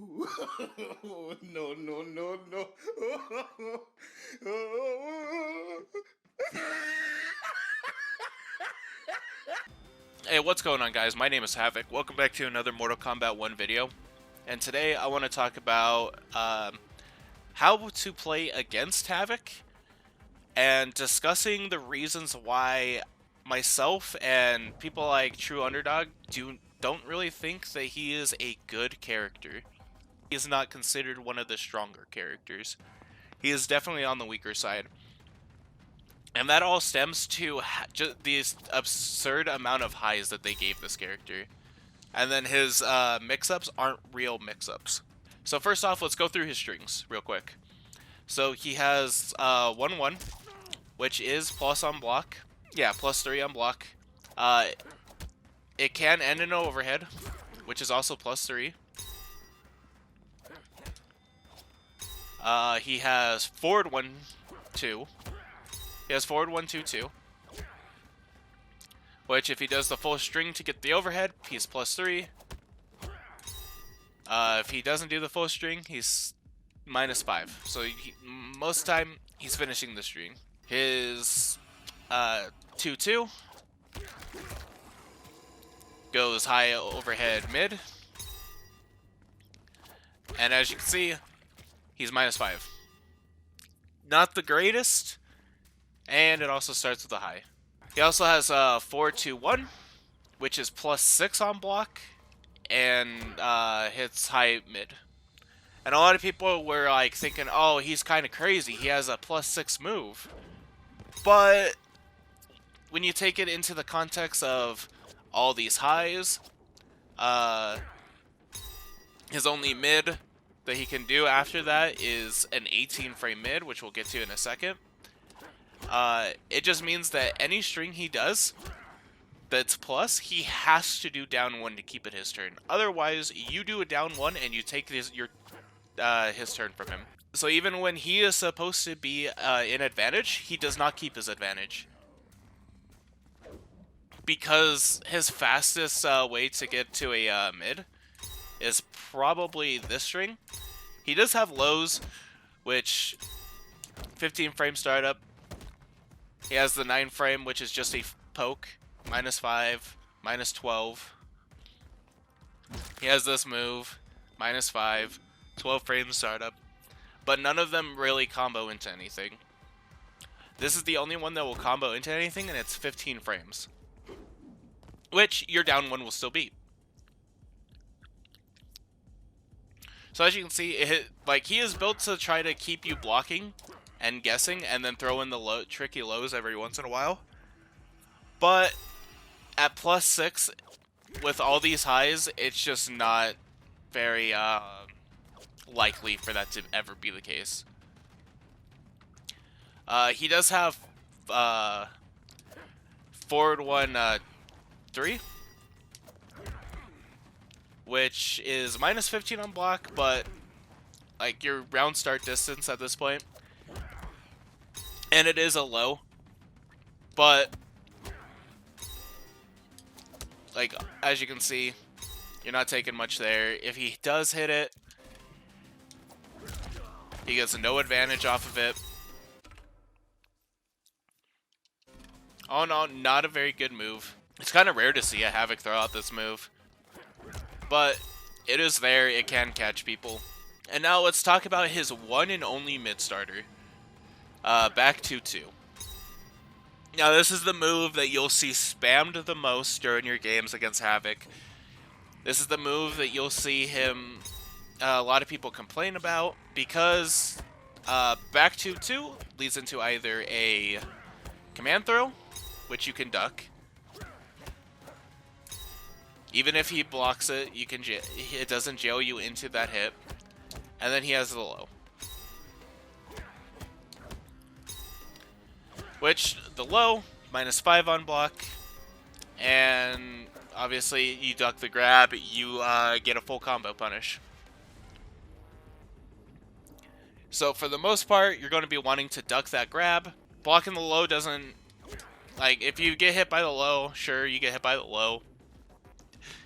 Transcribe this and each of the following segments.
No, no, no, no. Hey, what's going on, guys? My name is Havik. Welcome back to another Mortal Kombat 1 video. And today I want to talk about how to play against Havik and discussing the reasons why myself and people like True Underdog don't really think that he is a good character. He is not considered one of the stronger characters. He is definitely on the weaker side. And that all stems to just this absurd amount of highs that they gave this character. And then his mix-ups aren't real mix-ups. So first off, let's go through his strings real quick. So he has 1-1, which is plus on block. Yeah, plus 3 on block. It can end in an overhead, which is also plus 3. He has forward 1-2. He has forward 1-2-2. Which, if he does the full string to get the overhead, he's plus 3. If he doesn't do the full string, he's minus 5. So most of the time, he's finishing the string. His 2-2 goes high overhead mid. And as you can see, he's minus 5. Not the greatest. And it also starts with a high. He also has 4-2-1, which is plus 6 on block, and hits high mid. And a lot of people were like thinking, oh, he's kind of crazy. He has a plus 6 move. But when you take it into the context of all these highs, his only mid that he can do after that is an 18 frame mid, which we'll get to in a second. It just means that any string he does that's plus, he has to do down 1 to keep it his turn. Otherwise, you do a down 1 and you take his turn from him. So even when he is supposed to be in advantage, he does not keep his advantage. Because his fastest way to get to a mid is probably this string. He does have lows, which 15 frame startup. He has the 9 frame, which is just a poke, minus 5, minus 12. He has this move, minus 5, 12 frame startup. But none of them really combo into anything. This is the only one that will combo into anything, and it's 15 frames. Which your down 1 will still beat. So as you can see, he is built to try to keep you blocking and guessing, and then throw in the tricky lows every once in a while. But at plus 6, with all these highs, it's just not very likely for that to ever be the case. He does have forward 1-3, which is minus 15 on block, but like your round start distance at this point. And it is a low, but like as you can see, you're not taking much there. If he does hit it, he gets no advantage off of it. Oh no, not a very good move. It's kind of rare to see a Havik throw out this move, but it is there. It can catch people. And now let's talk about his one and only mid starter. Back 2-2. Now this is the move that you'll see spammed the most during your games against Havik. This is the move that you'll see him, a lot of people complain about, because back 2-2 leads into either a command throw, which you can duck. Even if he blocks it, it doesn't jail you into that hit. And then he has the low. Which, the low, minus 5 on block, and obviously you duck the grab, you get a full combo punish. So for the most part, you're going to be wanting to duck that grab. Blocking the low doesn't, like, if you get hit by the low, sure, you get hit by the low.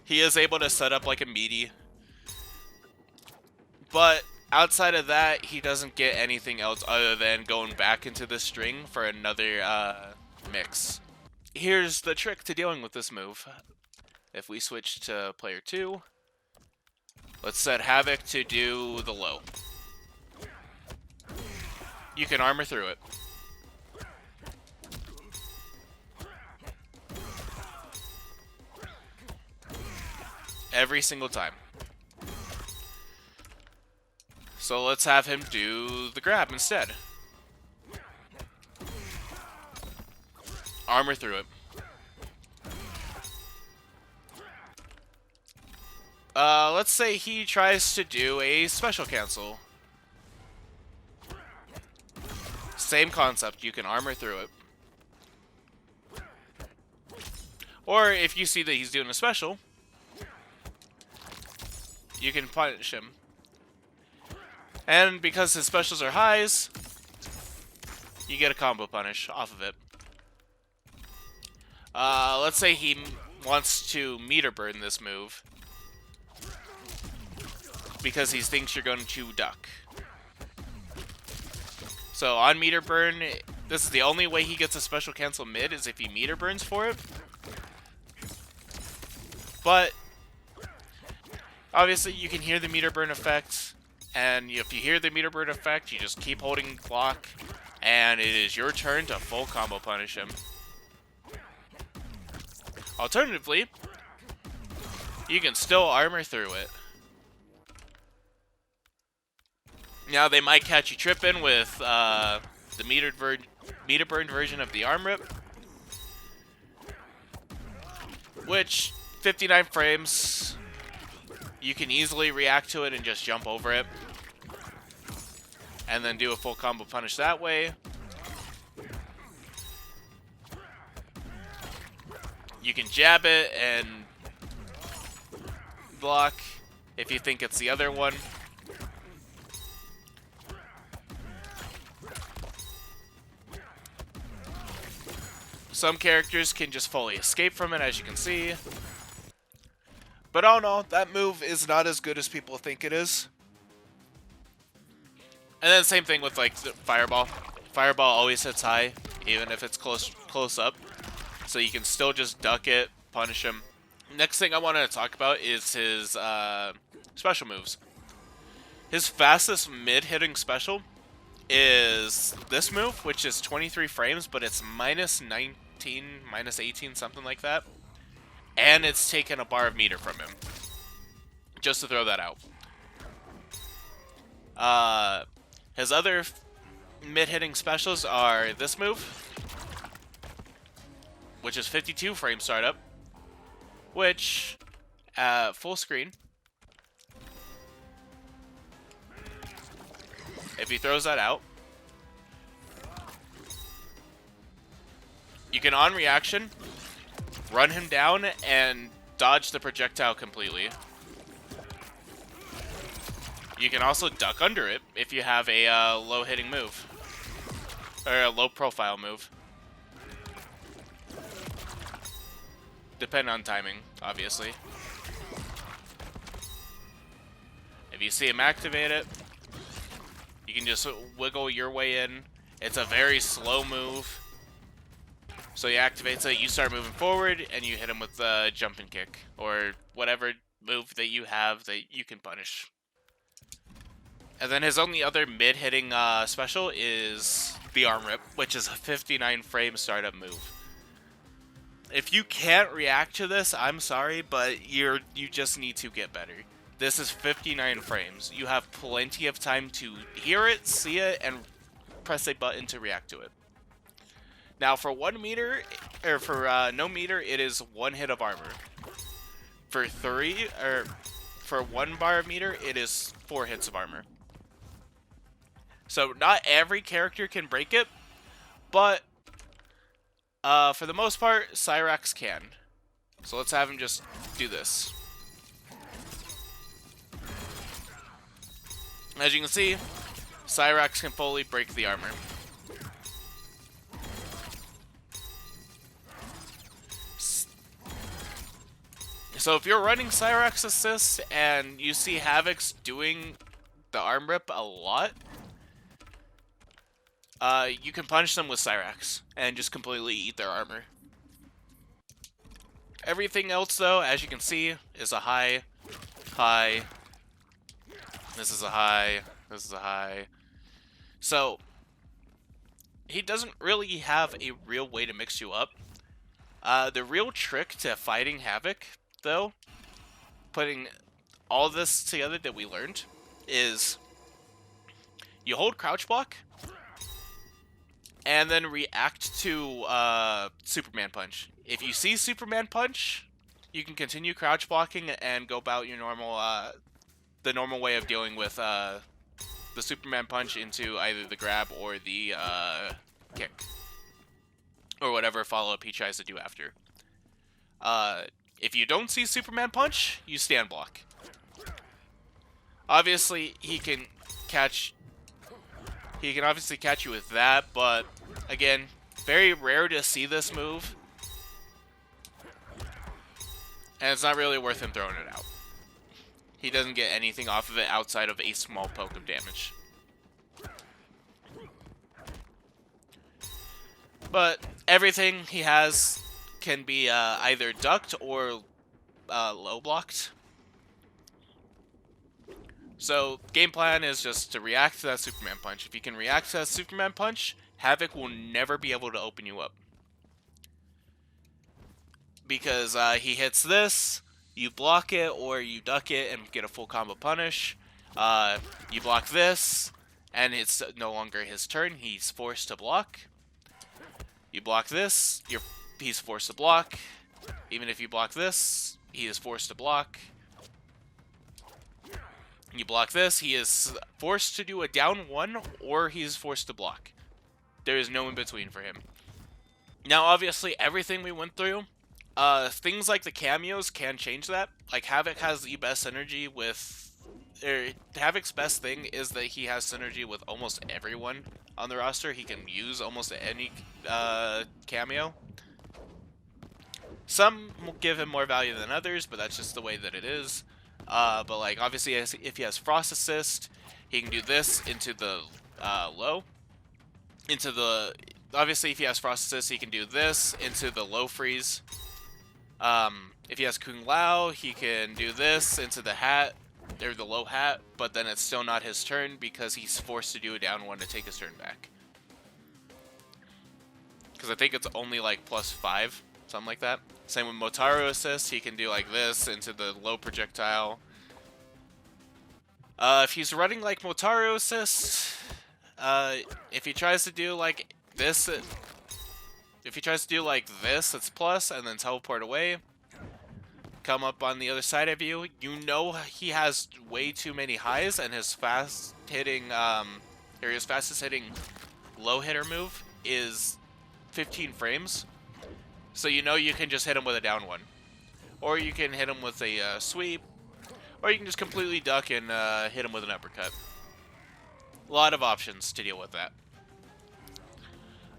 He is able to set up like a meaty But outside of that, he doesn't get anything else other than going back into the string for another mix. Here's the trick to dealing with this move. If we switch to player 2, let's set Havik to do the low. You can armor through it. Every single time. So let's have him do the grab instead. Armor through it. Let's say he tries to do a special cancel. Same concept, you can armor through it. Or if you see that he's doing a special, you can punish him. And because his specials are highs, you get a combo punish off of it. Let's say he wants to meter burn this move because he thinks you're going to duck. So on meter burn, this is the only way he gets a special cancel mid is if he meter burns for it. But obviously you can hear the meter burn effect, and if you hear the meter burn effect, you just keep holding block, and it is your turn to full combo punish him. Alternatively, you can still armor through it. Now they might catch you tripping with the meter burn version of the arm rip, which 59 frames, you can easily react to it and just jump over it, and then do a full combo punish that way. You can jab it and block if you think it's the other one. Some characters can just fully escape from it, as you can see. But oh no, that move is not as good as people think it is. And then same thing with like the Fireball. Fireball always hits high, even if it's close up. So you can still just duck it, punish him. Next thing I want to talk about is his special moves. His fastest mid-hitting special is this move, which is 23 frames, but it's minus 19, minus 18, something like that. And it's taken a bar of meter from him. Just to throw that out. His other mid-hitting specials are this move, which is 52 frame startup, which, full screen, if he throws that out, you can on reaction run him down and dodge the projectile completely. You can also duck under it if you have a low hitting move, or a low profile move. Depending on timing, obviously. If you see him activate it, you can just wiggle your way in. It's a very slow move. So he activates it, you start moving forward, and you hit him with the jump and kick, or whatever move that you have that you can punish. And then his only other mid-hitting special is the arm rip, which is a 59 frame startup move. If you can't react to this, I'm sorry, but you just need to get better. This is 59 frames. You have plenty of time to hear it, see it, and press a button to react to it. Now, for 1 meter, or for no meter, it is 1 hit of armor. For 1 bar of meter, it is 4 hits of armor. So not every character can break it, but for the most part, Cyrax can. So let's have him just do this. As you can see, Cyrax can fully break the armor. So if you're running Cyrax assist and you see Havik's doing the arm rip a lot, you can punish them with Cyrax and just completely eat their armor. Everything else, though, as you can see, is a high, high. This is a high. This is a high. So, he doesn't really have a real way to mix you up. The real trick to fighting Havik, though, putting all this together that we learned, is you hold crouch block, and then react to Superman Punch. If you see Superman Punch, you can continue crouch blocking and go about your normal, the normal way of dealing with the Superman Punch into either the grab or the kick, or whatever follow-up he tries to do after. If you don't see Superman Punch, you stand block. Obviously, he can obviously catch you with that, but again, very rare to see this move, and it's not really worth him throwing it out. He doesn't get anything off of it outside of a small poke of damage. But everything he has can be either ducked or low blocked. So, game plan is just to react to that Superman Punch. If you can react to that Superman Punch, Havik will never be able to open you up. Because he hits this, you block it, or you duck it and get a full combo punish. You block this, and it's no longer his turn. He's forced to block. You block this, he's forced to block. Even if you block this, he is forced to block. You block this, he is forced to do a down one, or he is forced to block. There is no in between for him. Now, obviously, everything we went through, things like the cameos can change that. Like, Havik has the best synergy with... Havik's best thing is that he has synergy with almost everyone on the roster. He can use almost any cameo. Some will give him more value than others, but that's just the way that it is. But like, obviously, if he has Frost Assist, he can do this into the low. Obviously, if he has Frost Assist, he can do this into the low freeze. If he has Kung Lao, he can do this into the hat, or the low hat, but then it's still not his turn because he's forced to do a down one to take his turn back. Because I think it's only like +5, something like that. Same with Motaro Assist, he can do like this into the low projectile. If he's running like Motaro Assist, if he tries to do like this, it's plus, and then teleport away, come up on the other side of you, you know he has way too many highs, and his fastest hitting low hitter move is 15 frames. So you know you can just hit him with a down one. Or you can hit him with a sweep. Or you can just completely duck and hit him with an uppercut. A lot of options to deal with that.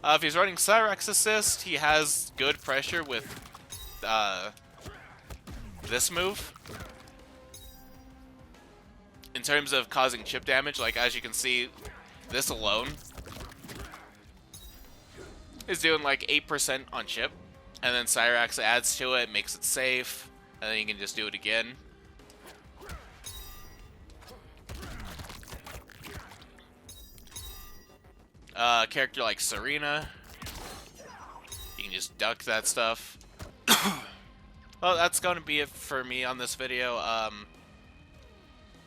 If he's running Cyrax Assist, he has good pressure with this move. In terms of causing chip damage, like as you can see, this alone is doing like 8% on chip. And then Cyrax adds to it, makes it safe, and then you can just do it again. Character like Serena, you can just duck that stuff. Well, that's going to be it for me on this video.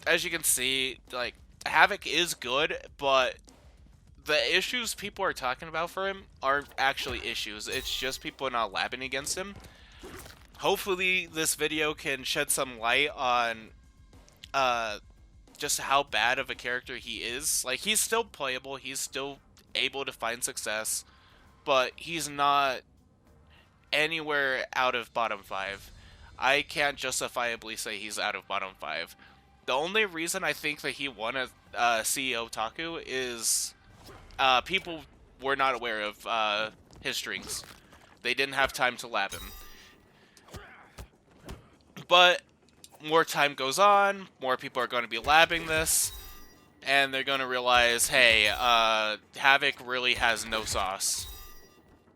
As you can see, like, Havik is good, but the issues people are talking about for him aren't actually issues. It's just people not labbing against him. Hopefully this video can shed some light on just how bad of a character he is. Like, he's still playable, he's still able to find success, but he's not anywhere out of bottom 5. I can't justifiably say he's out of bottom 5. The only reason I think that he won a CEO Taku is people were not aware of his strings. They didn't have time to lab him. But more time goes on, more people are going to be labbing this. and they're gonna realize, hey, Havik really has no sauce.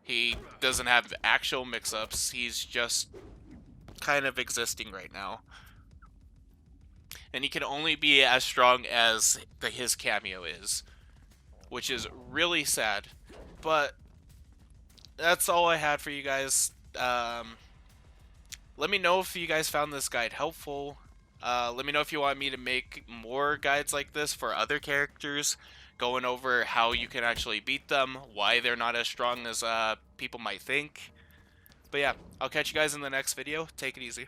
He doesn't have actual mix-ups. He's just kind of existing right now. And he can only be as strong as his cameo is, which is really sad. But that's all I had for you guys. Let me know if you guys found this guide helpful. Let me know if you want me to make more guides like this for other characters, going over how you can actually beat them, why they're not as strong as people might think. But yeah, I'll catch you guys in the next video. Take it easy.